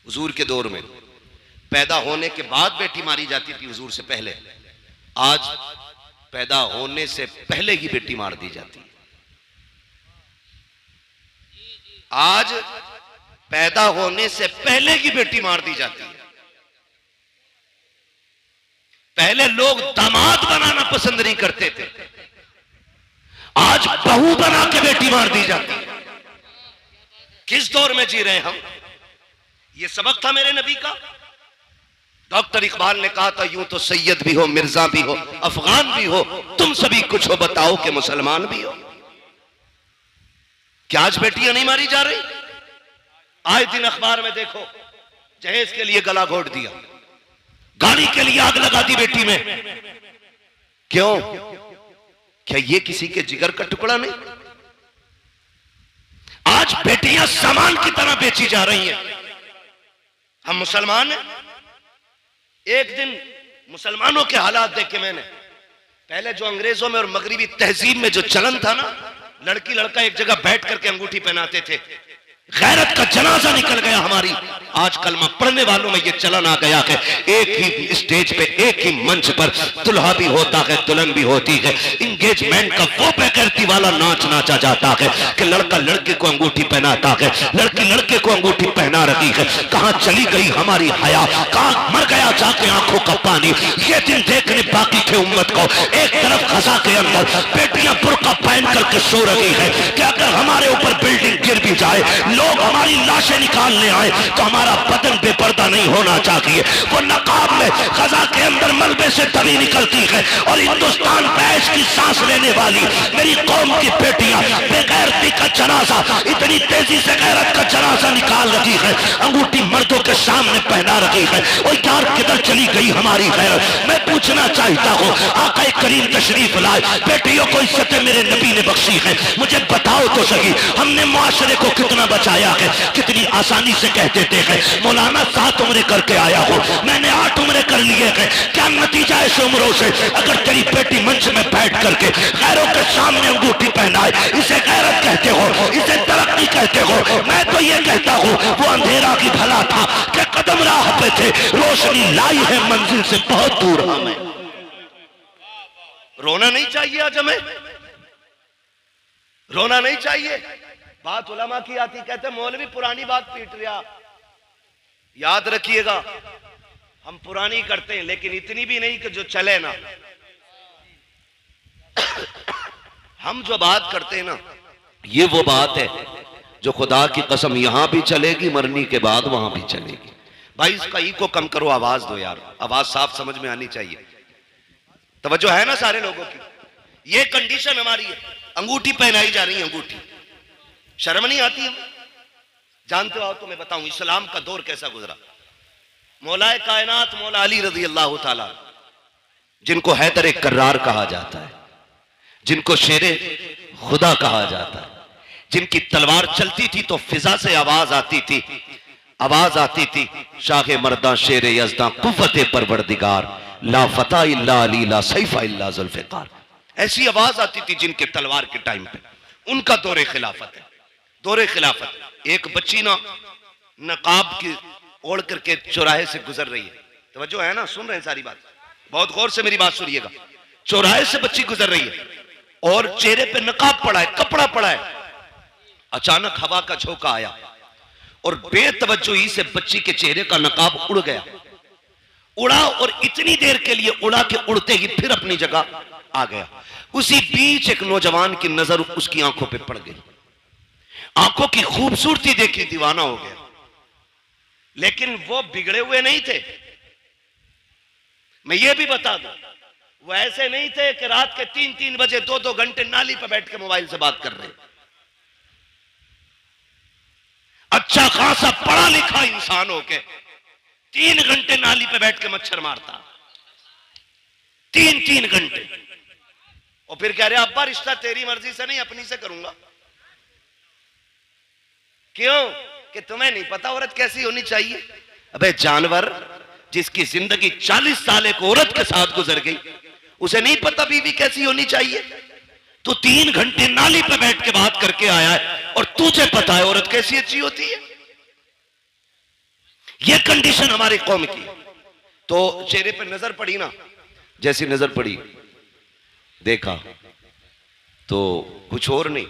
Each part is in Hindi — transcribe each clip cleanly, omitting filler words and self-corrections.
हुजूर के दौर में पैदा होने के बाद बेटी मारी जाती थी, हुजूर से पहले। आज पैदा होने से पहले ही बेटी मार दी जाती है। आज पैदा होने से पहले ही बेटी मार दी जाती है। पहले लोग दामाद बनाना पसंद नहीं करते थे, आज बहू बना के बेटी मार दी जाती है। किस दौर में जी रहे हम? यह सबक था मेरे नबी का। डॉक्टर इकबाल ने कहा था, यूं तो सैयद भी हो, मिर्जा भी हो, अफगान भी हो, तुम सभी कुछ हो, बताओ कि मुसलमान भी हो। क्या आज बेटियां नहीं मारी जा रही? आए दिन अखबार में देखो, जहेज के लिए गला घोट दिया, गाड़ी के लिए आग लगा दी बेटी में। क्यों? क्या ये किसी के जिगर का टुकड़ा नहीं? आज बेटियां सामान की तरह बेची जा रही हैं। हम मुसलमान हैं। एक दिन मुसलमानों के हालात देखे मैंने। पहले जो अंग्रेजों में और मगरिबी तहजीब में जो चलन था ना, लड़की लड़का एक जगह बैठ करके अंगूठी पहनाते थे, गैरत का जनाजा निकल गया हमारी। आज कलमा पढ़ने वालों में यह चलन आ गया है, एक ही स्टेज पे, एक ही मंच पर दुल्हा भी होता है, दुल्हन भी होती है। इंगेजमेंट का वो बेगैरती वाला नाच नाचा जाता है कि लड़का लड़के को अंगूठी पहनाता है, लड़की लड़के को अंगूठी पहना रही है। कहां चली गई हमारी हया, कहां मर गया जाके आंखों का पानी। ये दिन देखने बाकी थे उम्मत को। एक तरफ खजा के अंदर बेटियां बुर्का पहन करके सो रही है कि अगर हमारे ऊपर बिल्डिंग गिर भी जाए, लोग हमारी लाशें निकालने आए, तो हमारा बदन बेपर्दा नहीं होना चाहिए। वो नकाब में खजा के अंदर मलबे से तभी निकलती है और हिंदुस्तान पैश की सांस लेने वाली मेरी कौम की बेटियां बेगैरती का जनाजा, इतनी तेजी से गैरत का जनाजा निकाल रही है, अंगूठी मर्दों के सामने पहना रही है। और यार किधर चली गई हमारी गैरत? मैं पूछना चाहता हूँ, आका करीम तशरीफ लाए, बेटियों को इज्जत मेरे नबी ने बख्शी है, मुझे बताओ तो सही, हमने मुआशरे को कितना बचाया है? कितनी आसानी से कह देते हैं, मौलाना 7 उम्रें करके आया हूं, मैंने 8 उम्रें कर लिए हैं। क्या नतीजा है इस उम्रों से? अगर तेरी बेटी मंच में बैठ करके गैरों के सामने अंगूठी पहनाए, इसे गैरत कहते हो, इसे तरक्की कहते हो? मैं तो ये कहता हूं, वो अंधेरा की भला था कि कदम राह पे थे, रोशनी लाई है मंजिल से बहुत दूर हमें। रोना नहीं चाहिए आज हमें, रोना नहीं चाहिए। बात उलमा की आती, कहते मौलवी पुरानी बात पीट रहा। याद रखिएगा, हम पुरानी करते हैं लेकिन इतनी भी नहीं कि जो चले ना। हम जो बात करते हैं ना, ये वो बात है जो खुदा की कसम यहां भी चलेगी, मरने के बाद वहां भी चलेगी। भाई इसका इको कम करो, आवाज दो यार, आवाज साफ समझ में आनी चाहिए। तवज्जो है ना सारे लोगों की? ये कंडीशन हमारी है, अंगूठी पहनाई जा रही है, अंगूठी। शर्म नहीं आती? हम जानते हो तो मैं बताऊं इस्लाम का दौर कैसा गुजरा। मौलाए कायनात मौला अली रजी अल्लाह ताला, जिनको हैदर कर्रार कहा जाता है, जिनको शेरे खुदा कहा जाता है, जिनकी तलवार चलती थी तो फिजा से आवाज आती थी, आवाज आती थी, शाह मर्दा शेर यज़दा कुव्वत परवरदिगार, ला फता इल्ला अली ला सैफा इल्ला जुल्फ़िकार। ऐसी आवाज आती थी जिनके तलवार के टाइम पे। उनका दौरे खिलाफत है, दौरे खिलाफत। एक बच्ची ना नकाब की ओढ़ करके चौराहे से गुजर रही है, तवज्जो है ना, सुन रहे हैं सारी बात, बहुत गौर से मेरी बात सुनिएगा। चौराहे से बच्ची गुजर रही है और चेहरे पे नकाब पड़ा है, कपड़ा पड़ा है। अचानक हवा का झोंका आया और बेतवज्जोही से बच्ची के चेहरे का नकाब उड़ गया, उड़ा और इतनी देर के लिए उड़ा के उड़ते ही फिर अपनी जगह आ गया। उसी बीच एक नौजवान की नजर उसकी आंखों पे पड़ गई, आंखों की खूबसूरती देखी दीवाना हो गया। लेकिन वो बिगड़े हुए नहीं थे, मैं ये भी बता दूं, वो ऐसे नहीं थे कि रात के 3-3 बजे 2-2 घंटे नाली पर बैठ के मोबाइल से बात कर रहे। अच्छा खासा पढ़ा लिखा इंसान हो के 3 घंटे नाली पे बैठ के मच्छर मारता, 3-3 घंटे। और फिर कह रहे अब्बा रिश्ता तेरी मर्जी से नहीं अपनी से करूंगा। क्यों? कि तुम्हें नहीं पता औरत कैसी होनी चाहिए। अबे जानवर, जिसकी जिंदगी 40 साल एक औरत के साथ गुजर गई, उसे नहीं पता बीवी कैसी होनी चाहिए? तो 3 घंटे नाली पे बैठ के बात करके आया है और तुझे पता है औरत कैसी अच्छी होती है। ये कंडीशन हमारी कौम की। तो चेहरे पे नजर पड़ी ना, जैसी नजर पड़ी देखा तो कुछ और नहीं,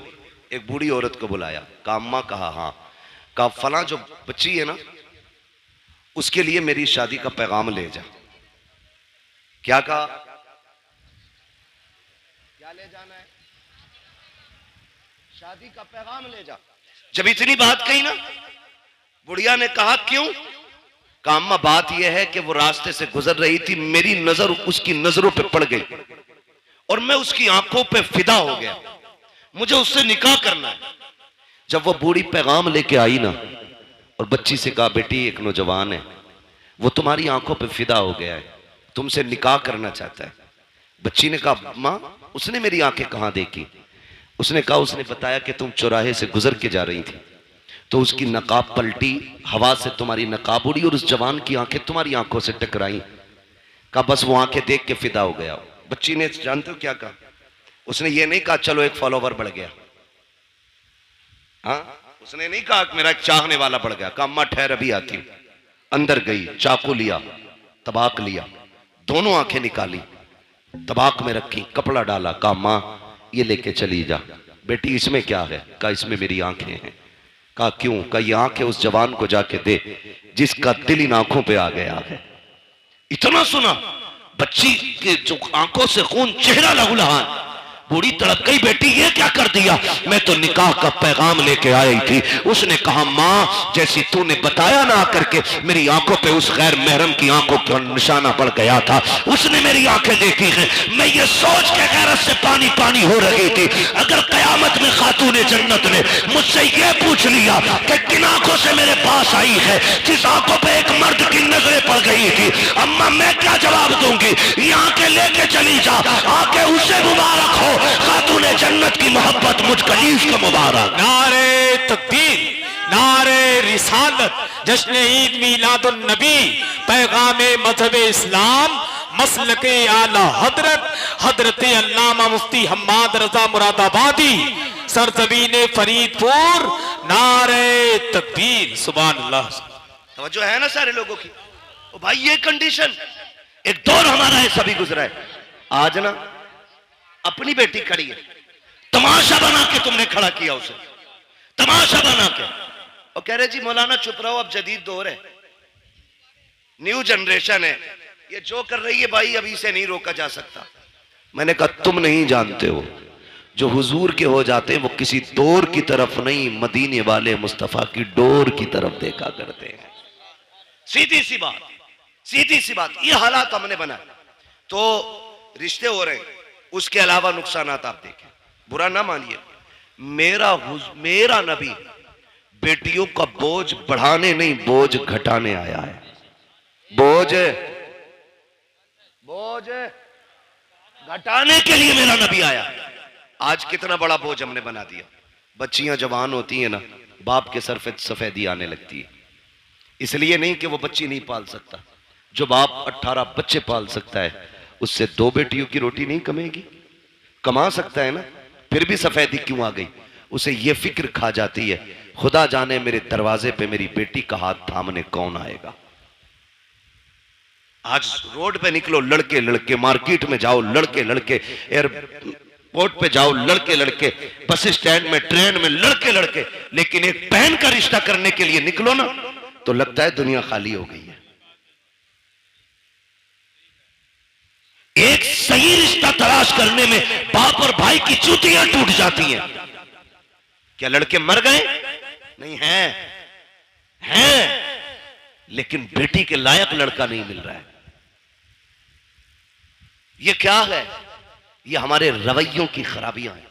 एक बूढ़ी औरत को बुलाया, कहा अम्मा, कहा हाँ, कहा फला जो बच्ची है ना उसके लिए मेरी शादी का पैगाम ले जा। क्या कहा? क्या ले जाना है? शादी का पैगाम ले जा। जब इतनी बात कही ना, बुढ़िया ने कहा क्यों? कहा अम्मा बात यह है कि वो रास्ते से गुजर रही थी, मेरी नजर उसकी नजरों पे पड़ गई और मैं उसकी आंखों पे फिदा हो गया, मुझे उससे निकाह करना है। जब वो बूढ़ी पैगाम लेके आई ना और बच्ची से कहा बेटी एक नौजवान है, वो तुम्हारी आंखों पे फिदा हो गया है, तुमसे निकाह करना चाहता है। बच्ची ने कहा मां, उसने मेरी आंखें कहां देखी? उसने कहा उसने बताया कि तुम चौराहे से गुजर के जा रही थी तो उसकी नकाब पलटी, हवा से तुम्हारी नकाब उड़ी और उस जवान की आंखें तुम्हारी आंखों से टकराई। कहा बस वो आंखें देख के फिदा हो गया। बच्ची ने जानते हो क्या कहा? उसने ये नहीं कहा चलो एक फॉलोवर बढ़ गया, हाँ, उसने नहीं कहा मेरा एक चाहने वाला बढ़ गया। कहा अम्मा ठहर अभी आती हूं। अंदर गई, चाकू लिया, तबाक लिया, दोनों आंखें निकाली, तबाक में रखी, कपड़ा डाला, कहा मां ये लेके चली जा। बेटी इसमें क्या है? कहा इसमें मेरी आंखें हैं। कहा क्यों? कहा ये आंखें उस जवान को जाके दे जिसका दिल इन आंखों पे आ गया है। इतना सुना, बच्ची के जो आंखों से खून, चेहरा लहूलुहान। बूढ़ी तड़प गई, बेटी ये क्या कर दिया? मैं तो निकाह का पैगाम लेके आई थी। उसने कहा मां जैसी तूने बताया ना आकर के, मेरी आंखों पे उस गैर महरम की आंखों का निशाना पड़ गया था, उसने मेरी आंखें देखी हैं। मैं ये सोच के गैरत से पानी पानी हो रही थी, अगर कयामत में खातूने जन्नत ने मुझसे ये पूछ लिया कि किन आंखों से मेरे पास आई है, जिस आंखों पे एक मर्द की नजरें पड़ गई थी, अम्मा मैं क्या जवाब दूंगी? ये आंखें लेके चली जा, आंखें उसे मुबारक हो, खातूने जन्नत की मोहब्बत मुझ कलीफ को मुबारक। नारे तकबीर, नारे रिसालत, जश्न ईद मीलादुन नबी, पैगामे मजहब इस्लाम, मसलके आला हजरत हजरत अल्लामा मुफ्ती हम्माद रजा मुरादाबादी, सरजमीन फरीदपुर, नारे तकबीर, सुभान अल्लाह। तवज्जो है ना सारे लोगों की? ओ भाई ये कंडीशन, एक दौर हमारा है सभी गुजरा है। आज ना अपनी बेटी खड़ी है, तमाशा बना के तुमने खड़ा किया उसे, तमाशा बना के, और कह रहे जी मौलाना चुप रहो, अब जदीद दौर है, न्यू जनरेशन है, ये जो कर रही है भाई अभी से नहीं रोका जा सकता। मैंने कहा तुम नहीं जानते हो, जो हुजूर के हो जाते हैं वो किसी दौर की तरफ नहीं, मदीने वाले मुस्तफा की डोर की तरफ देखा करते हैं। सीधी सी बात, सीधी सी बात। ये हालात हमने बनाए तो रिश्ते हो रहे हैं, उसके अलावा नुकसान आप देखें, बुरा ना मानिए। मेरा नबी बेटियों का बोझ बढ़ाने नहीं, बोझ घटाने आया है। बोझ घटाने के लिए मेरा नबी आया। आज कितना बड़ा बोझ हमने बना दिया। बच्चियां जवान होती हैं ना, बाप के सर पे सफेदी आने लगती है। इसलिए नहीं कि वो बच्ची नहीं पाल सकता, जो बाप 18 बच्चे पाल सकता है उससे 2 बेटियों की रोटी नहीं कमेगी? कमा सकता है ना, फिर भी सफेदी क्यों आ गई? उसे ये फिक्र खा जाती है, खुदा जाने मेरे दरवाजे पे मेरी बेटी का हाथ थामने कौन आएगा। आज रोड पे निकलो लड़के लड़के, मार्केट में जाओ लड़के लड़के, एयरपोर्ट पे जाओ लड़के लड़के, बस स्टैंड में, ट्रेन में लड़के लड़के, लेकिन एक बहन का रिश्ता करने के लिए निकलो ना तो लगता है दुनिया खाली हो गई है। एक सही रिश्ता तलाश करने में बाप और भाई की चूतियां टूट जाती हैं। क्या लड़के मर गए? नहीं हैं, लेकिन बेटी के लायक लड़का नहीं मिल रहा है। ये क्या है? ये हमारे रवैयों की खराबियां हैं,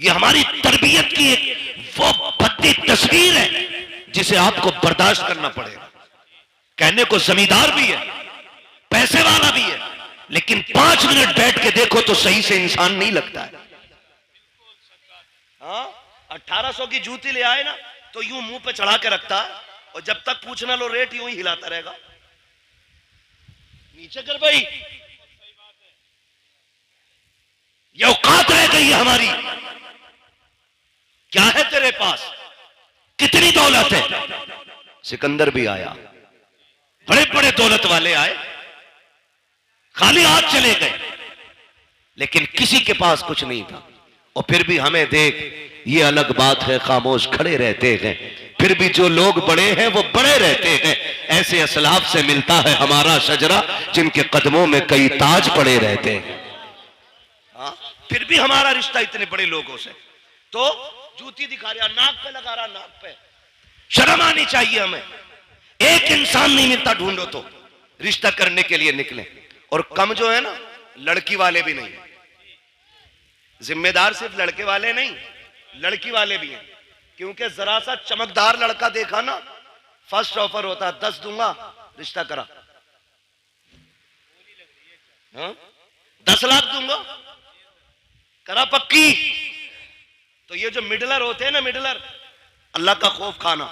ये हमारी तरबियत की एक वो भद्दी तस्वीर है जिसे आपको बर्दाश्त करना पड़ेगा। कहने को जमींदार भी है, पैसे वाला भी है, लेकिन 5 मिनट बैठ के देखो तो सही से इंसान नहीं लगता है। हाँ, 1800 की जूती ले आए ना तो यूं मुंह पे चढ़ा के रखता है, और जब तक पूछना लो रेट यूं ही हिलाता रहेगा। नीचे कर भाई, ये औकात रह गई है हमारी। क्या है तेरे पास? कितनी दौलत है? सिकंदर भी आया, बड़े बड़े दौलत वाले आए, खाली हाथ चले गए, लेकिन किसी के पास कुछ नहीं था। और फिर भी हमें देख, ये अलग बात है, खामोश खड़े रहते हैं, फिर भी जो लोग बड़े हैं वो बड़े रहते हैं। ऐसे असलाफ से मिलता है हमारा शजरा, जिनके कदमों में कई ताज पड़े रहते हैं। हाँ? फिर भी हमारा रिश्ता इतने बड़े लोगों से। तो जूती दिखा रहा, नाक पे लगा रहा, नाक पे। शर्म आनी चाहिए हमें। एक इंसान नहीं मिलता, ढूंढो तो रिश्ता करने के लिए निकले। और कम जो है ना, लड़की वाले भी नहीं, जिम्मेदार सिर्फ लड़के वाले नहीं, लड़की वाले भी हैं। क्योंकि जरा सा चमकदार लड़का देखा ना, फर्स्ट ऑफर होता, 10 दूंगा, रिश्ता करा। हाँ? 10 लाख दूंगा, करा पक्की। तो ये जो मिडलर होते हैं ना, मिडलर, अल्लाह का खौफ खाना,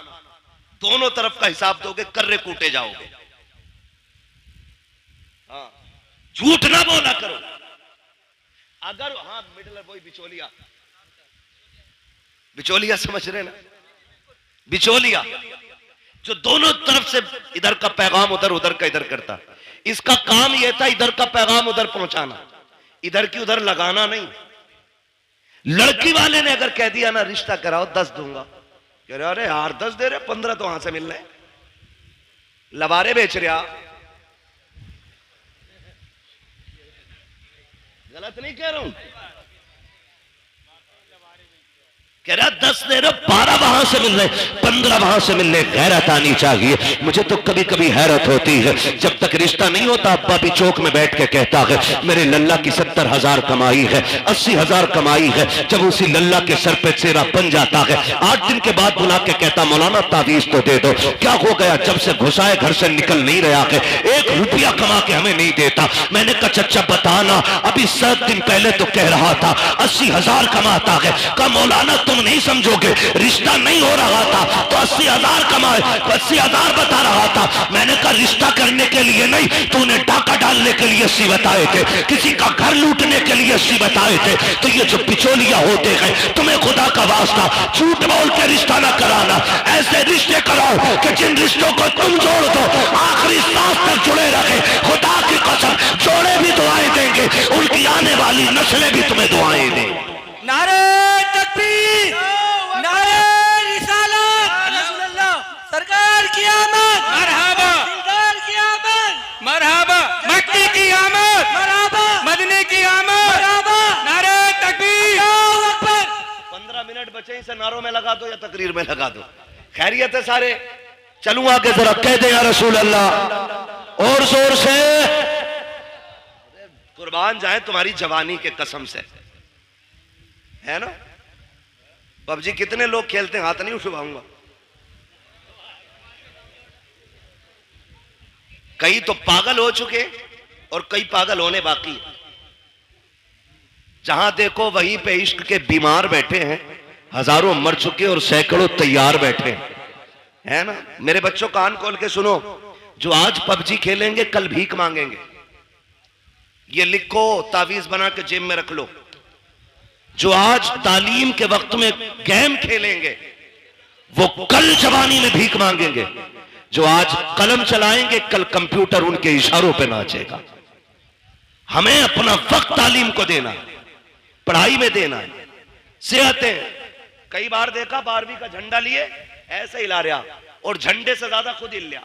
दोनों तरफ का हिसाब दोगे, कर्रे कूटे जाओगे। हाँ, झूठ ना बोला करो। अगर हाँ, मिडलर वही बिचौलिया, बिचौलिया समझ रहे ना, बिचौलिया जो दोनों तरफ से इधर का पैगाम उधर, उधर का इधर करता। इसका काम यह था इधर का पैगाम उधर पहुंचाना, इधर की उधर लगाना नहीं। लड़की वाले ने अगर कह दिया ना रिश्ता कराओ, 10 दूंगा, कह रहे अरे यार 10 दे रहे, 15 तो वहां से मिल रहे, लबारे बेच रहा। गलत नहीं कह रहा हूं, कह रहा 10 दे रहे, 12 वहां से मिल रहे, 15 वहां से मिल रहे। गैरत आनी चाहिए। मुझे तो कभी कभी हैरत होती है, जब तक रिश्ता नहीं होता, अब्बा भी चौक में बैठ के कहता है मेरे लल्ला की 70,000 कमाई है, 80,000 कमाई है। जब उसी लल्ला के सर पे चेहरा बन जाता है, 8 दिन के बाद बुला के कहता मौलाना तावीज तो दे दो। क्या हो गया? जब से घुसाए घर से निकल नहीं रहा है, 1 रुपया कमा के हमें नहीं देता। मैंने कहा चचा बताना, अभी 7 दिन पहले तो कह रहा था 80,000 कमाता है। कहा मौलाना तुम नहीं समझोगे, रिश्ता नहीं हो रहा था तो 80,000 कमाए, 80,000 बता रहा था। मैंने कहा रिश्ता करने के लिए नहीं, तूने डाका डालने के लिए 80 बताए थे, किसी का घर लूटने के लिए 80 बताए थे। तो ये जो बिचौलिया होते हैं, तुम्हें खुदा का वास्ता झूठ बोल के रिश्ता ना कराना। ऐसे रिश्ते कराओ कि जिन रिश्तों को तुम जोड़ दो, आखिरी सांस तक जुड़े रखे। खुदा की कसम, जोड़े भी दुआएं देंगे, उनकी आने वाली नस्लें भी तुम्हें दुआएं देंगी। नारे तकबीर, नारे रिसालत, सरकार की आमद, मरहबा, सरकार की आमद, मरहबा, मक्की की आमद, मरहबा, मदीने की आमद, मरहबा, नारे तकबीर। अल्लाहू अकबर। 15 मिनट बचे, इसे नारों में लगा दो या तकरीर में लगा दो। खैरियत है सारे? चलूं आगे, जरा कह दे या रसूल अल्लाह और जोर से। कुर्बान जाए तुम्हारी जवानी के कसम से, है ना? पबजी कितने लोग खेलते हैं? हाथ नहीं उठवाऊंगा। कई तो पागल हो चुके और कई पागल होने बाकी है। जहां देखो वहीं पे इश्क के बीमार बैठे हैं, हजारों मर चुके और सैकड़ों तैयार बैठे हैं, है ना? मेरे बच्चों कान खोल के सुनो, जो आज पबजी खेलेंगे कल भीख मांगेंगे। ये लिखो, तावीज बना के जेब में रख लो। जो आज तालीम के वक्त में गेम खेलेंगे वो कल जवानी में भीख मांगेंगे। जो आज कलम चलाएंगे कल कंप्यूटर उनके इशारों पे नाचेगा। हमें अपना वक्त तालीम को देना है, पढ़ाई में देना है। सेहतें कई बार देखा 12वीं का झंडा लिए ऐसे हिला रहा और झंडे से ज्यादा खुद हिल रहा।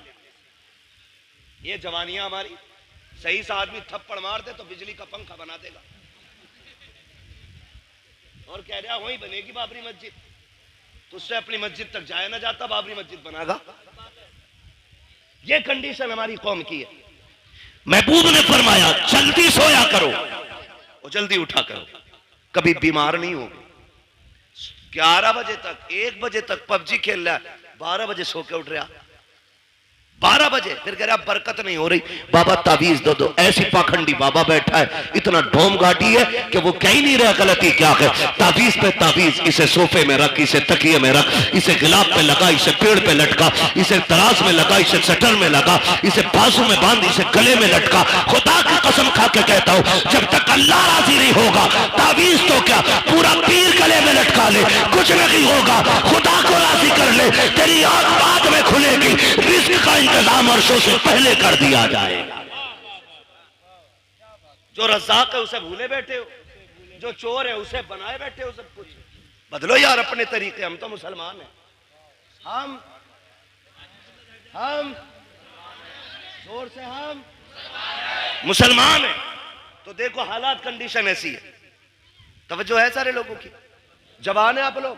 ये जवानियां हमारी। सही सा आदमी थप्पड़ मार दे तो बिजली का पंखा बना देगा और कह रहा वहीं बनेगी बाबरी मस्जिद। तो उससे अपनी मस्जिद तक जाया ना जाता, बाबरी मस्जिद बनागा। ये कंडीशन हमारी कौम की है। महबूब ने फरमाया जल्दी सोया करो और जल्दी उठा करो, कभी बीमार नहीं हो। 11 बजे तक 1 बजे तक पबजी खेल रहा है, 12 बजे सो के उठ रहा। 12 बजे फिर कह रहा बरकत नहीं हो रही, बाबा तावीज दो दो। ऐसी पाखंडी बाबा बैठा है, इतना ढोम घाटी है कि वो कह ही नहीं रहा गलती क्या है। तावीज पे तावीज, इसे सोफे में रख, इसे तकिए में रख, इसे गिलाब पे लगा, इसे पेड़ पे लटका, इसे तराज में लगा, इसे शटर में लगा, इसे बाजू में बांध, इसे गले में लटका। खुदा की कसम खा के कहता हूं, जब तक अल्लाह राजी नहीं होगा तावीज तो क्या पूरा पीर गले में लटका ले, कुछ नहीं होगा। खुदा को राजी कर ले, तेरी आंख बाद में खुलेगी, रिस्क का इंतजाम अर्शों से पहले कर दिया जाएगा। जो रज़ाक है उसे भूले बैठे हो, जो चोर है उसे बनाए बैठे हो। सब कुछ बदलो यार अपने तरीके। हम तो मुसलमान हैं, हम जोर से हम मुसलमान हैं। तो देखो हालात कंडीशन ऐसी है, तवज्जो है सारे लोगों की, जवान है आप लोग।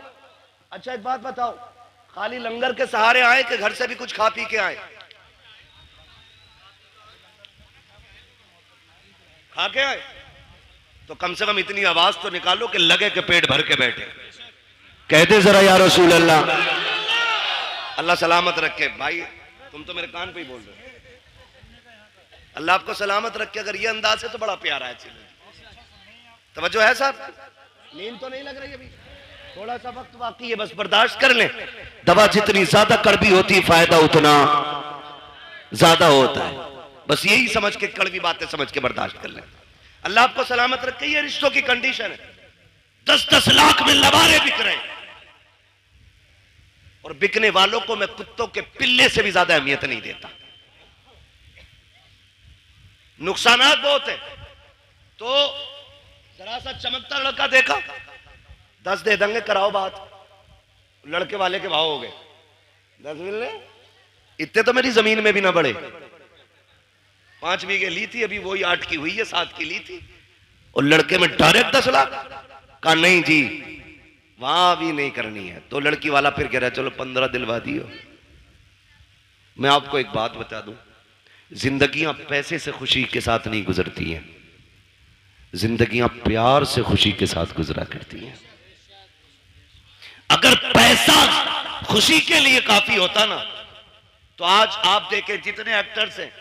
अच्छा एक बात बताओ, खाली लंगर के सहारे आए कि घर से भी कुछ खा पी के आए? खा के आए तो कम से कम इतनी आवाज तो निकालो कि लगे कि पेट भर के बैठे। कहते जरा या रसूल अल्लाह। अल्लाह सलामत रखे। भाई तुम तो मेरे कान पे ही बोल रहे हो। अल्लाह आपको सलामत रखे। अगर ये अंदाज है तो बड़ा प्यारा है। तवज्जो है साहब? नींद तो नहीं लग रही अभी? थोड़ा सा वक्त बाकी है, बस बर्दाश्त कर लें। दवा जितनी ज्यादा कड़वी होती है फायदा उतना ज्यादा होता है। बस यही समझ के, कड़वी बातें समझ के बर्दाश्त कर लें। अल्लाह आपको सलामत रखे। ये रिश्तों की कंडीशन है। 10-10 लाख में लबारे बिक रहे हैं, और बिकने वालों को मैं कुत्तों के पिल्ले से भी ज्यादा अहमियत नहीं देता। नुकसानात बहुत है। तो जरा सा चमकता लड़का देखा, 10 दे देंगे, कराओ बात। लड़के वाले के भाव हो गए 10 मिलने। इतने तो मेरी जमीन में भी ना बढ़े। 5 बीघे ली थी, अभी वही 8 की हुई है, 7 की ली थी। और लड़के में डायरेक्ट 10 लाख का। नहीं जी वहां भी नहीं करनी है। तो लड़की वाला फिर कह रहा है चलो 15 दिलवा दियो। मैं आपको एक बात बता दूं, जिंदगियां पैसे से खुशी के साथ नहीं गुजरती हैं, जिंदगियां प्यार से खुशी के साथ गुजरा करती हैं। अगर पैसा खुशी के लिए काफी होता ना, तो आज आप देखें जितने एक्टर्स हैं,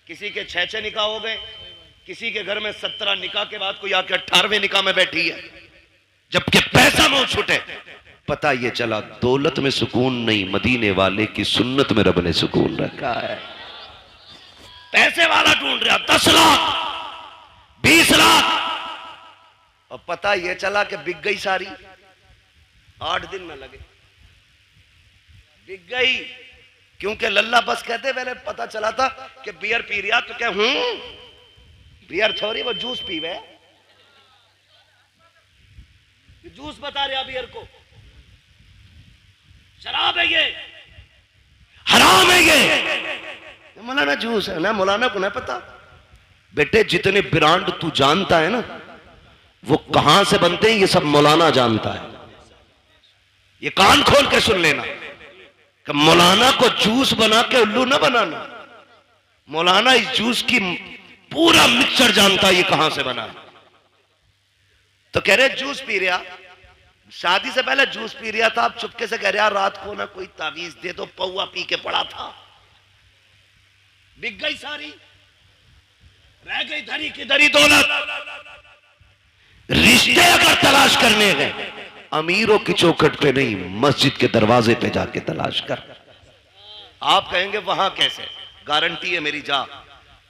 किसी के 6 निकाह हो गए, किसी के घर में 17 निकाह के बाद कोई आके 18वें निकाह में बैठी है, जबकि पैसा मुंह छूटे। पता ये चला दौलत में सुकून नहीं, मदीने वाले की सुन्नत में रब ने सुकून रखा है। पैसे वाला ढूंढ रहा 10 लाख 20 लाख, और पता ये चला कि बिक गई सारी। 8 दिन न लगे, बिक गई। क्योंकि लल्ला बस कहते, पहले पता चला था कि बियर पी रिया, तो क्या बियर थोड़ी, वो जूस पीवे। जूस बता रहा बियर को, शराब है ये, हराम है ये। मौलाना जूस है ना, मौलाना को ना पता। बेटे जितने ब्रांड तू जानता है ना, वो कहां से बनते हैं ये सब मौलाना जानता है। ये कान खोल के सुन लेना कि मौलाना को जूस बना के उल्लू ना बनाना। मौलाना इस जूस की पूरा मिक्सचर जानता है ये कहां से बना। तो कह रहे जूस पी रहा, शादी से पहले जूस पी रहा था, आप चुपके से कह रहे रात को ना कोई तावीज दे दो, पौवा पी के पड़ा था। बिक गई सारी, रह गई धरी की धरी दौलत। रिश्ते अगर तलाश करने गए, अमीरों की चौखट पे नहीं, मस्जिद के दरवाजे पे जाके तलाश कर। आप कहेंगे वहां कैसे? गारंटी है मेरी, जा।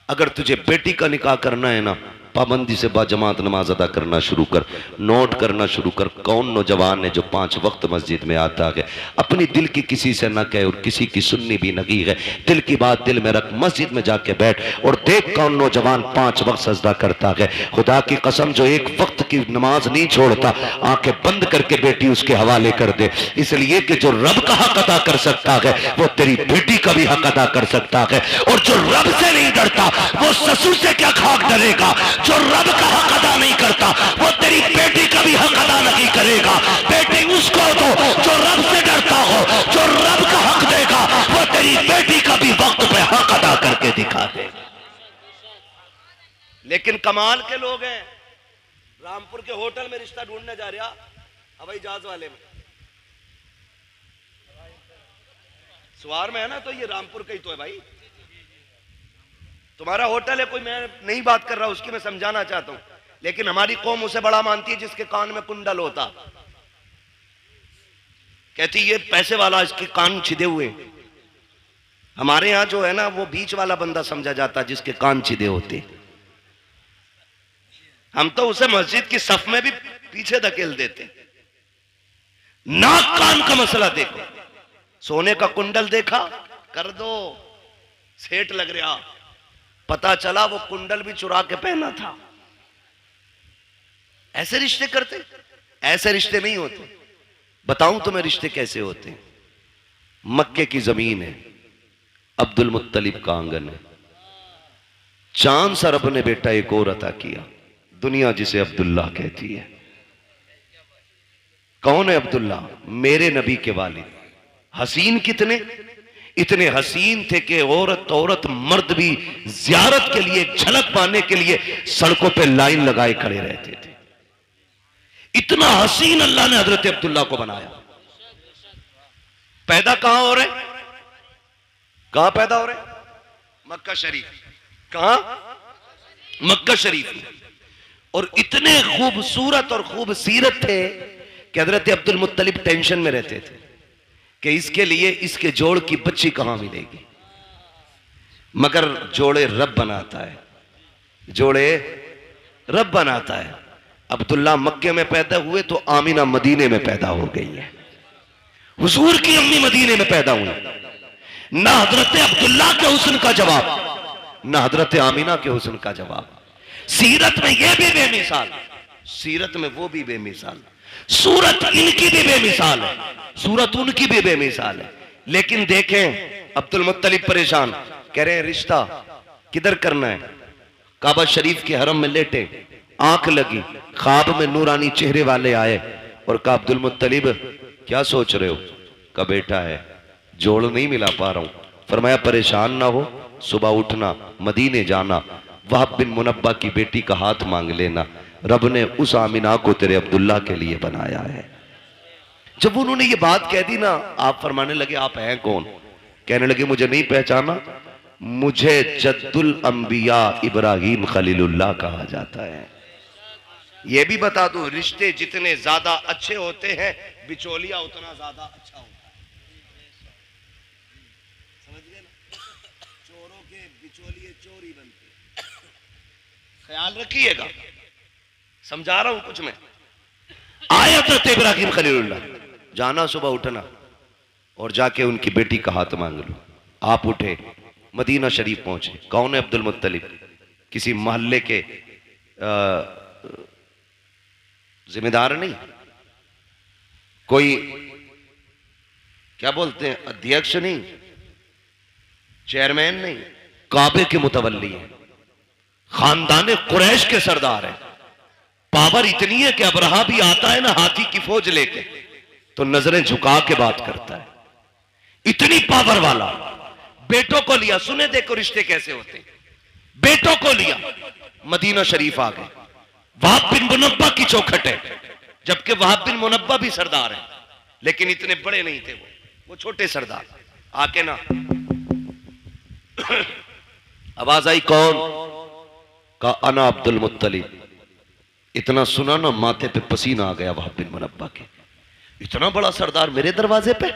अगर तुझे बेटी का निकाह करना है ना, पाबंदी से बाजमात नमाज अदा करना शुरू कर। नोट करना शुरू कर, कौन नौजवान है जो 5 वक्त मस्जिद में आता है, अपनी दिल की किसी से ना कहे और किसी की सुननी भी नहीं है। दिल की बात दिल में रख, मस्जिद में जाके बैठ और देख कौन नौजवान 5 वक्त सजदा करता है। खुदा की कसम जो 1 वक्त की नमाज नहीं छोड़ता, आंखें बंद करके बेटी उसके हवाले कर दे। इसलिए कि जो रब का हक अदा कर सकता है, वो तेरी बेटी का भी हक अदा कर सकता है। और जो रब से नहीं डरता, वो ससुर से क्या खाक डरेगा। जो रब का हक अदा नहीं करता, वो तेरी बेटी का भी हक अदा नहीं करेगा। बेटी उसको दो जो रब से डरता हो, जो रब का हक देगा, वो तेरी बेटी का भी वक्त पे हक अदा करके दिखा दे। लेकिन कमाल के लोग हैं, रामपुर के होटल में रिश्ता ढूंढने जा रहा, हवाई जहाज वाले में सुवार में है ना, तो ये रामपुर का ही तो है भाई। तुम्हारा होटल है कोई, मैं नहीं बात कर रहा उसकी, मैं समझाना चाहता हूं। लेकिन हमारी कौम उसे बड़ा मानती है जिसके कान में कुंडल होता। कहती ये पैसे वाला, इसके कान छिदे हुए। हमारे यहां जो है ना, वो बीच वाला बंदा समझा जाता जिसके कान छिदे होते। हम तो उसे मस्जिद की सफ में भी पीछे धकेल देते। नाक कान का मसला देखो, सोने का कुंडल देखा, कर दो, सेठ लग रहा। पता चला वो कुंडल भी चुरा के पहना था। ऐसे रिश्ते करते? ऐसे रिश्ते नहीं होते। बताऊं तुम्हें रिश्ते कैसे होते हैं। मक्के की जमीन है, अब्दुल मुत्तलिब का आंगन है। चांद सा रब ने बेटा एक और अता किया, दुनिया जिसे अब्दुल्ला कहती है। कौन है अब्दुल्ला? मेरे नबी के वालिद। हसीन कितने, इतने हसीन थे कि औरत मर्द भी जियारत के लिए, झलक पाने के लिए सड़कों पे लाइन लगाए खड़े रहते थे। इतना हसीन अल्लाह ने हजरत अब्दुल्ला को बनाया। पैदा कहां हो रहे? कहां पैदा हो रहे? मक्का शरीफ। कहां? मक्का शरीफ। और इतने खूबसूरत और खूबसीरत थे कि हजरत अब्दुल मुत्तलिब टेंशन में रहते थे कि इसके लिए इसके जोड़ की बच्ची कहां मिलेगी। मगर जोड़े रब बनाता है, जोड़े रब बनाता है। अब्दुल्ला मक्के में पैदा हुए तो आमीना मदीने में पैदा हो गई है। हुजूर की अम्मी मदीने में पैदा हुई। ना हजरत अब्दुल्ला के हुस्न का जवाब, ना हजरत आमीना के हुस्न का जवाब। सीरत में ये भी बेमिसाल, सीरत में वो भी बेमिसाल, सूरत इनकी भी बेमिसाल है, सूरत उनकी भी बेमिसाल है। लेकिन देखें अब्दुल मुत्तलिब परेशान, कह रहे हैं रिश्ता किधर करना है। काबा शरीफ के हरम में लेटे, आंख लगी, ख्वाब में नूरानी चेहरे वाले आए और कहा अब्दुल मुत्तलिब क्या सोच रहे हो? का बेटा है, जोड़ नहीं मिला पा रहा हूं। फरमाया परेशान ना हो, सुबह उठना, मदीने जाना, वहाब बिन मुनब्बा की बेटी का हाथ मांग लेना, रब ने उस आमिना को तेरे अब्दुल्ला के लिए बनाया है। जब उन्होंने ये बात कह दी ना, आप फरमाने लगे आप हैं कौन? कहने लगे मुझे नहीं पहचाना, मुझे जद्दुल अंबिया इब्राहिम खलीलुल्लाह कहा जाता है। ये भी बता दूं, रिश्ते जितने ज्यादा अच्छे होते हैं बिचौलिया उतना ज्यादा अच्छा होता है। समझ गए ना? चोरों के बिचौलिए चोर ही बनते। ख्याल रखिएगा, समझा रहा हूं कुछ मैं। आया था इब्राहिम खलीलुल्लाह, जाना सुबह उठना और जाके उनकी बेटी का हाथ मांग लो। आप उठे, मदीना शरीफ पहुंचे। कौन है? अब्दुल मुत्तलिब। किसी मोहल्ले के जिम्मेदार नहीं, कोई क्या बोलते हैं अध्यक्ष नहीं, चेयरमैन नहीं, काबे के मुतवल्ली हैं, खानदान कुरैश के सरदार हैं। पावर इतनी है कि अबरहा भी आता है ना हाथी की फौज लेके तो नजरें झुका के बात करता है। इतनी पावर वाला। बेटों को लिया, सुने देखो रिश्ते कैसे होते हैं। बेटों को लिया, मदीना शरीफ आ गए। वहाब बिन मुनब्बा की चौखट है, जबकि वहाब बिन मुनब्बा भी सरदार है, लेकिन इतने बड़े नहीं थे वो छोटे सरदार। आके ना आवाज आई, कौन? का अना अब्दुल मुत्तलिब। इतना सुना ना माथे पे पसीना आ गया वहाब बिन मुनब्बा के। इतना बड़ा सरदार मेरे दरवाजे पे।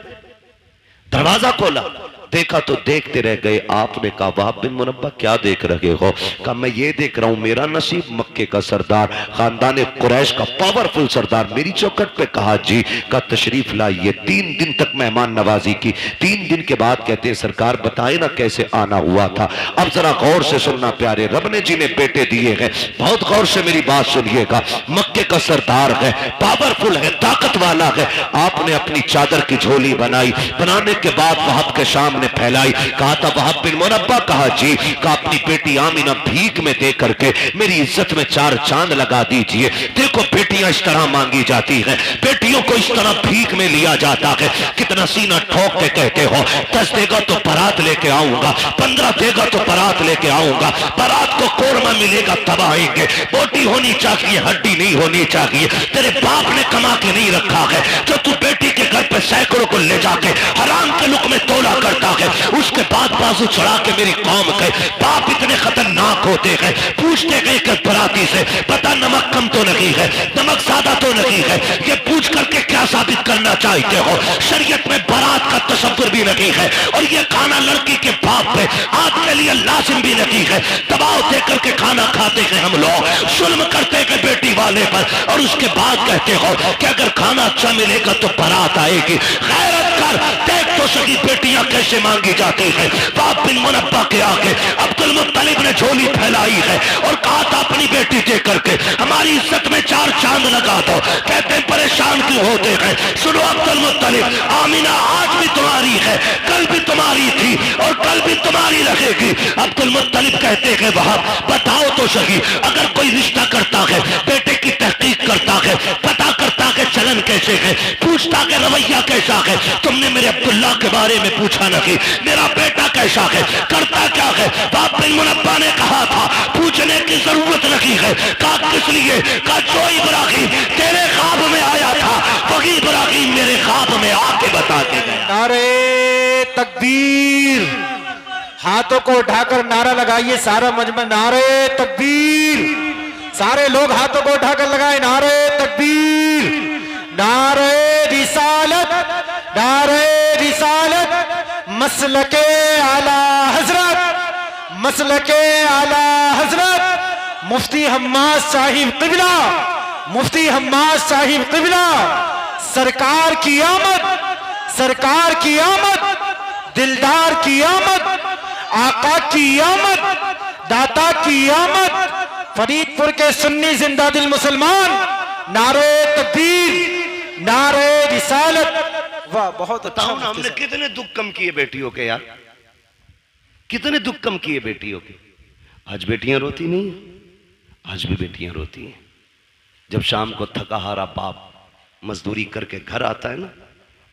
दरवाजा खोला, देखा तो देखते रह गए। आपने कहा वहाब बिन मुनब्बा क्या देख रहे हो? कहा मैं ये देख रहा हूं मेरा नसीब मक्के का सरदार, खानदान कुरैश का पावरफुल सरदार मेरी चौखट पे। कहा जी। का तशरीफ लाइए। 3 दिन तक मेहमान नवाजी की। 3 दिन के बाद कहते हैं सरकार बताए ना कैसे आना हुआ था। अब जरा गौर से सुनना प्यारे, रब ने जिन्हें बेटे दिए हैं बहुत गौर से मेरी बात सुनिएगा। मक्के का सरदार है, पावरफुल है, ताकत वाला है। आपने अपनी चादर की झोली बनाई, बनाने के बाद वहाब के शाम ने फैलाई। कहा था वहाब बिन मुनब्बा, कहा जी, कहा अपनी बेटी आमीना भीख में दे करके मेरी इज्जत में 4 चांद लगा दीजिए। देखो बेटियां इस तरह मांगी जाती हैं, बेटियों को इस तरह भीख में लिया जाता है। कितना सीना ठोक के कहते हो 10 देगा तो बारात लेके आऊंगा, 15 देगा तो बारात लेके आऊंगा, बारात को कोरमा मिलेगा तब आएंगे। बोटी होनी चाहिए, हड्डी नहीं होनी चाहिए। तेरे बाप ने कमा के नहीं रखा है जो तू बेटी के घर पे सैकड़ों को ले जाके हराम के लुक में तोला करता है। उसके बाद बाजू चढ़ा के मेरी कौम के बाप इतने खतरनाक होते हैं, पूछते गए कि बराती से पता नमक कम तो नहीं है, नमक ज्यादा तो नहीं है, ये पूछ करके क्या साबित करना चाहते हो? शरीयत में बारात का तसव्वुर भी नहीं है और ये खाना लड़की के बाप पे आज के लिए लाजिम भी नहीं है। दबाव दे करके खाना खाते हैं हम लोग, जुल्म करते हैं बेटी वाले पर, और उसके बाद कहते हो कि अगर खाना अच्छा मिलेगा तो बारात आएगी। गैरत कर, देख तो सही बेटियां कैसे मांगी जाती हैं। बाप बिन मुनब्बा के आगे अब्दुल मुत्तलिब ने झोली फैलाई है और कहा था अपनी बेटी दे करके हमारी इज्जत में 4 चांद लगा दो। कहते हैं परेशान क्यों होते हैं? सुनो अब्दुल मुत्तलिब, आमीना आज भी तुम्हारी है, कल भी तुम्हारी थी और कल भी तुम्हारी रहेगी। अब्दुल मुत्तलिब कहते हैं वहाब बताओ तो सही, अगर कोई रिश्ता करता है, बेटे की तहकीक करता है, पता करता है चलन कैसे है, पूछता है रवैया कैसा है, तुमने मेरे अब्दुल्ला के बारे में पूछा नहीं, मेरा बेटा कैसा है, करता क्या है? बाप बिन मुनब्बा ने कहा था पूछने की जरूरत नहीं है। कहा किस लिए? कहा जो इब्राहिम तेरे ख्वाब में आया था वही इब्राहिम मेरे ख्वाब में आके बता के गया। नारे तकबीर, हाथों को उठाकर नारा लगाइए सारा मजमा, नारे तकबीर। सारे लोग हाथों को उठाकर लगाए नारे तकबीर, नारे रिसालत, नारे रिसालत। मसलके आला हजरत, मसलके आला हजरत मुफ्ती हम्माद साहिब क़िबला, मुफ्ती हम्माद साहिब क़िबला। सरकार की आमद, सरकार की आमद, दिलदार की आमद, आका की आमद, दाता की आमद। फरीदपुर के सुन्नी जिंदा दिल मुसलमान, नारे तकबीर, नारे रिसालत। वाह, बहुत अच्छा। बताओ ना, हमने कितने दुख कम किए बेटियों के यार, कितने दुख कम किए बेटियों के। आज बेटियां रोती नहीं, आज भी बेटियां रोती हैं। जब शाम को थका हारा बाप मजदूरी करके घर आता है ना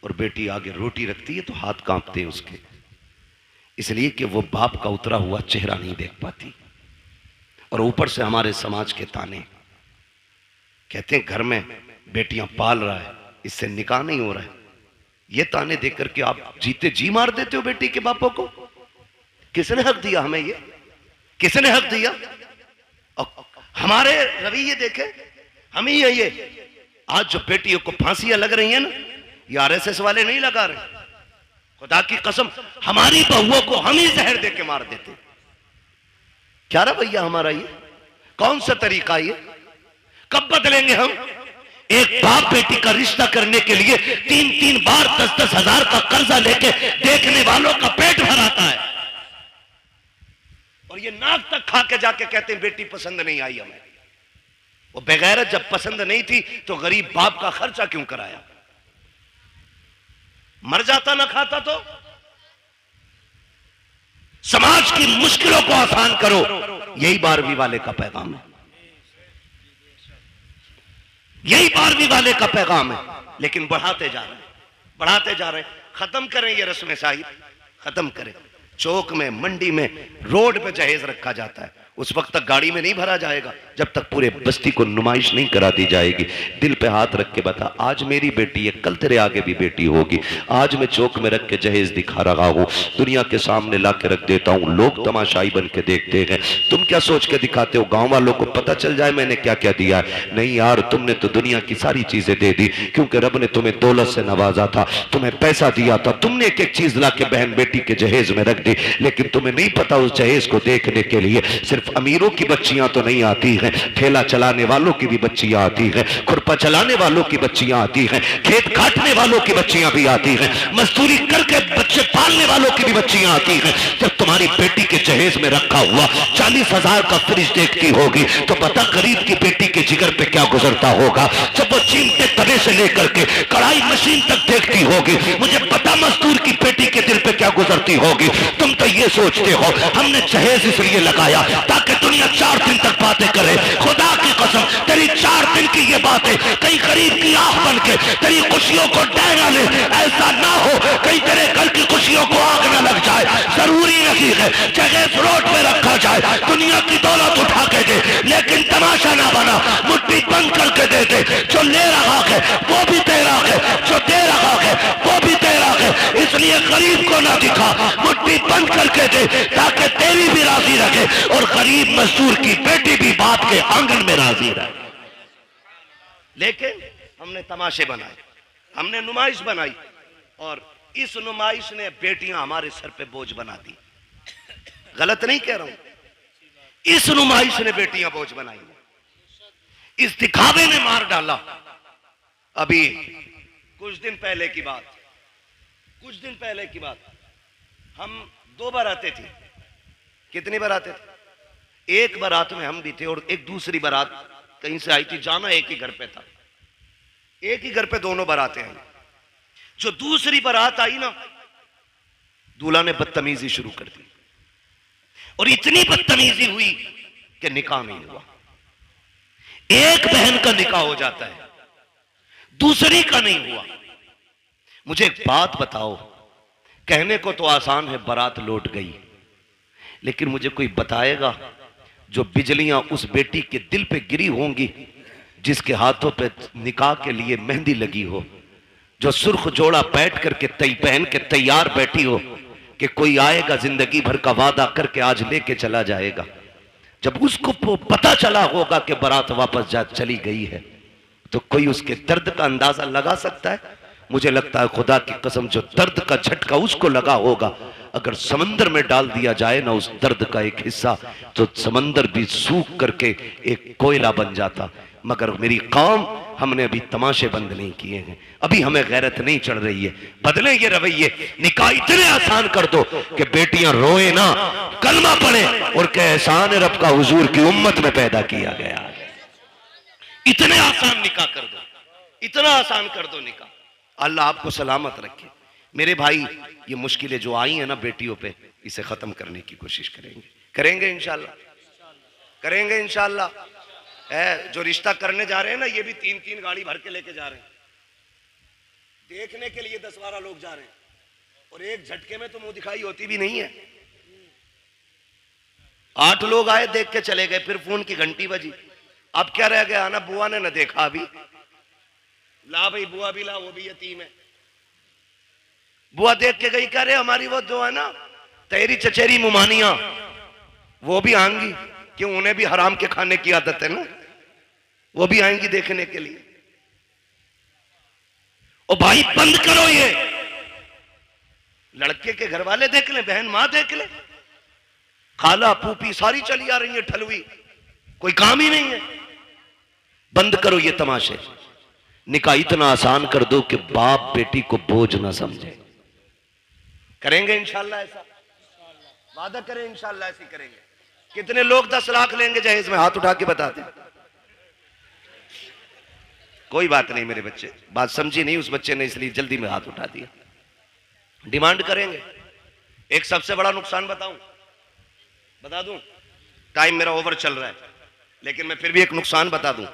और बेटी आगे रोटी रखती है तो हाथ कांपते हैं उसके, इसलिए कि वो बाप का उतरा हुआ चेहरा नहीं देख पाती। और ऊपर से हमारे समाज के ताने, कहते हैं घर में बेटियां पाल रहा है, इससे निकाह नहीं हो रहा है। ये ताने देख करके आप जीते जी मार देते हो बेटी के बापों को। किसने हक दिया हमें? ये किसने हक दिया? और हमारे रवैये देखे हम ही है। ये आज जो बेटियों को फांसियां लग रही हैं ना, ये आरएसएस वाले नहीं लगा रहे, खुदा की कसम हमारी बहुओं को हम ही जहर दे के मार देते। क्या रवैया हमारा ये? कौन सा तरीका ये? कब बदलेंगे हम? एक बाप बेटी का रिश्ता करने के लिए 3-3 बार 10-10 हजार का कर्जा लेके देखने वालों का पेट भराता है और ये नाक तक खा के जाके कहते हैं बेटी पसंद नहीं आई हमें। वो बेगैरत जब पसंद नहीं थी तो गरीब बाप का खर्चा क्यों कराया? मर जाता ना खाता तो। समाज की मुश्किलों को आसान करो, यही 12वीं वाले का पैगाम है, यही 12वीं वाले का पैगाम है। लेकिन बढ़ाते जा रहे हैं, बढ़ाते जा रहे हैं। खत्म करें ये रस्म साहिब, खत्म करें। चौक में, मंडी में, रोड पे जहेज रखा जाता है, उस वक्त तक गाड़ी में नहीं भरा जाएगा जब तक पूरे बस्ती को नुमाइश नहीं करा दी जाएगी। दिल पे हाथ रख के बता, आज मेरी बेटी है, कल तेरे आगे भी बेटी होगी। आज मैं चौक में रख के जहेज दिखा रहा हूँ, दुनिया के सामने ला के रख देता हूँ, लोग तमाशाई बन के देखते हैं। तुम क्या सोच के दिखाते हो गाँव वालों को पता चल जाए मैंने क्या क्या दिया है? नहीं यार, तुमने तो दुनिया की सारी चीजें दे दी, क्योंकि रब ने तुम्हें दौलत से नवाजा था, तुम्हें पैसा दिया था, तुमने एक एक चीज ला के बहन बेटी के जहेज में रख दी। लेकिन तुम्हें नहीं पता उस जहेज को देखने के लिए सिर्फ सिर्फ अमीरों की बच्चियां तो नहीं आती हैं, ठेला चलाने वालों की भी बच्चियां आती हैं, खुरपा चलाने वालों की बच्चियां आती हैं, खेत काटने वालों की बच्चियां भी आती हैं, मजदूरी करके बच्चे पालने वालों की भी बच्चियां आती हैं। जब तुम्हारी बेटी के जहेज में रखा हुआ 40,000 का फ्रिज देखती होगी तो पता गरीब की बेटी के जिगर पे क्या गुजरता होगा। जब वो चीमटे तवे से लेकर के कढ़ाई मशीन तक देखती होगी, मुझे पता मजदूर की बेटी के दिल पे क्या गुजरती होगी। तुम तो ये सोचते हो हमने जहेज इसलिए लगाया ताकि दुनिया 4 दिन तक बातें करे। खुदा की कसम तेरी 4 दिन की ये बातें कहीं गरीब की आंख बन के तेरी खुशियों को डहरा ले। ऐसा ना हो कहीं तेरे घर की खुशियों को आग न लग जाए। जरूरी नहीं है जहेज रोड पे रखा जाए, दुनिया की दौलत उठा के दे, लेकिन तमाशा ना बना, मुट्ठी बंद करके दे दे। जो ले रहा है वो भी तेरा है, जो दे रहा है वो भी तेरा है। इसलिए गरीब को ना दिखा, मुट्ठी बंद करके दे ताकि तेरी भी राजी रखे और गरीब मजदूर की बेटी भी बाप के आंगन में राजी रहे। लेकिन हमने तमाशे बनाए, हमने नुमाइश बनाई और इस नुमाइश ने बेटियां हमारे सर पे बोझ बना दी। गलत नहीं कह रहा हूं, इस नुमाइश ने बेटियां बोझ बनाई, इस दिखावे ने मार डाला। अभी कुछ दिन पहले की बात, हम 2 बारातें थी। कितनी बारातें थी? एक बारात में हम भी थे और एक दूसरी बारात कहीं से आई थी। जाना एक ही घर पे था, एक ही घर पे दोनों बारातें आई। जो दूसरी बारात आई ना, दूल्हा ने बदतमीजी शुरू कर दी और इतनी बदतमीजी हुई कि निकाह नहीं हुआ। एक बहन का निकाह हो जाता है, दूसरी का नहीं हुआ। मुझे एक बात बताओ, कहने को तो आसान है बारात लौट गई, लेकिन मुझे कोई बताएगा जो बिजलियां उस बेटी के दिल पे गिरी होंगी जिसके हाथों पे निकाह के लिए मेहंदी लगी हो, जो सुर्ख जोड़ा बैठ करके पहन के तैयार बैठी हो कि कोई आएगा जिंदगी भर का वादा करके आज लेके चला जाएगा। जब उसको पता चला होगा कि बारात वापस जा चली गई है तो कोई उसके दर्द का अंदाजा लगा सकता है? मुझे लगता है खुदा की कसम जो दर्द का झटका उसको लगा होगा, अगर समंदर में डाल दिया जाए ना उस दर्द का एक हिस्सा तो समंदर भी सूख करके एक कोयला बन जाता। मगर मेरी कौम, हमने अभी तमाशे बंद नहीं किए हैं, अभी हमें गैरत नहीं चढ़ रही है। बदले ये रवैये, निकाह इतने आसान कर दो कि बेटियां रोए ना, कलमा पढ़े और कहे एहसान रब का हुजूर की उम्मत में पैदा किया गया। इतने आसान निकाह कर दो, इतना आसान कर दो निकाह। अल्लाह आपको सलामत रखे। मेरे भाई, ये मुश्किलें जो आई हैं ना बेटियों पे, इसे खत्म करने की कोशिश करेंगे इंशाल्लाह, करेंगे इंशाल्लाह। जो रिश्ता करने जा रहे हैं ना, ये भी 3-3 गाड़ी भर के लेके जा रहे हैं, देखने के लिए 10-12 लोग जा रहे हैं और एक झटके में तो मुंह दिखाई होती भी नहीं है। 8 लोग आए, देख के चले गए, फिर फोन की घंटी बजी। अब क्या रह गया ना, बुआ ने ना देखा अभी, ला भाई बुआ भी ला, वो भी यतीम है। बुआ देख के गई, कह रहे हमारी वो जो है ना तेरी चचेरी मुमानिया, वो भी आएंगी, क्यों उन्हें भी हराम के खाने की आदत है ना, वो भी आएंगी देखने के लिए। ओ भाई बंद करो ये, लड़के के घर वाले देख ले, बहन मां देख ले, खाला फूफी सारी चली आ रही है ठलवी, कोई काम ही नहीं है। बंद करो ये तमाशे, निकाह इतना आसान कर दो कि बाप बेटी को बोझ ना समझे। करेंगे इंशाल्लाह ऐसा, वादा करें इंशाल्लाह ऐसी करेंगे। कितने लोग 10 लाख लेंगे जहेज में? हाथ उठा के बता दें। कोई बात नहीं मेरे बच्चे, बात समझी नहीं उस बच्चे ने, इसलिए जल्दी में हाथ उठा दिया। डिमांड करेंगे। एक सबसे बड़ा नुकसान बता दूं, टाइम मेरा ओवर चल रहा है, लेकिन मैं फिर भी एक नुकसान बता दूं।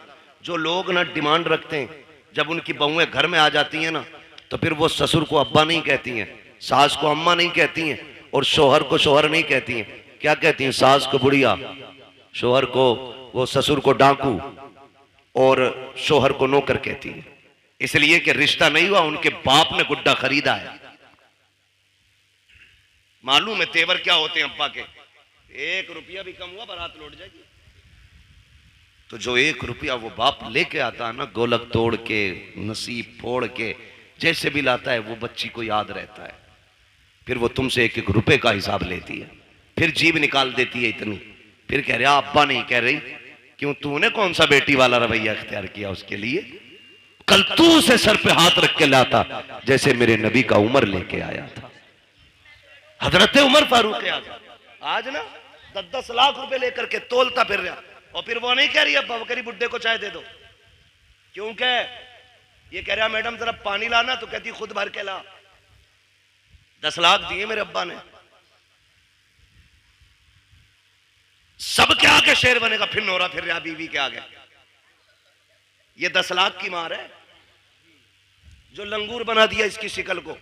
जो लोग ना डिमांड रखते हैं, जब उनकी बहुएं घर में आ जाती हैं ना, तो फिर वो ससुर को अब्बा नहीं कहती हैं, सास को अम्मा नहीं कहती हैं और शोहर को शोहर नहीं कहती हैं। क्या कहती हैं? सास को बुढ़िया, शोहर को, वो ससुर को डाकू और शोहर को नौकर कहती है। इसलिए कि रिश्ता नहीं हुआ, उनके बाप ने गुड्डा खरीदा है। मालूम है तेवर क्या होते हैं अब्बा के? 1 रुपया भी कम हुआ बारात लौट जाएगी। तो जो 1 रुपया वो बाप लेके आता है ना, गोलक तोड़ के, नसीब फोड़ के, जैसे भी लाता है, वो बच्ची को याद रहता है। फिर वो तुमसे 1-1 रुपए का हिसाब लेती है, फिर जीभ निकाल देती है इतनी, फिर कह रहा अब्बा नहीं कह रही, क्यों तूने कौन सा बेटी वाला रवैया इख्तियार किया उसके लिए? कल तू उसे सर पे हाथ रख के लाता जैसे मेरे नबी का उमर लेके आया था, हजरत उमर फारूक आज़म। आज ना 10-10 लाख रुपए लेकर के तोलता फिर रहा, और फिर वो नहीं कह रही अब्बा बकरी बुड्ढे को चाय दे दो, क्यों कह ये कह रहा मैडम जरा पानी लाना, तो कहती खुद भर के ला। 10 लाख दिए मेरे अब्बा ने, सब के आगे शेर बनेगा, फिर नोरा फिर रहा बीवी के आगे। ये 10 लाख की मार है जो लंगूर बना दिया इसकी शिकल को।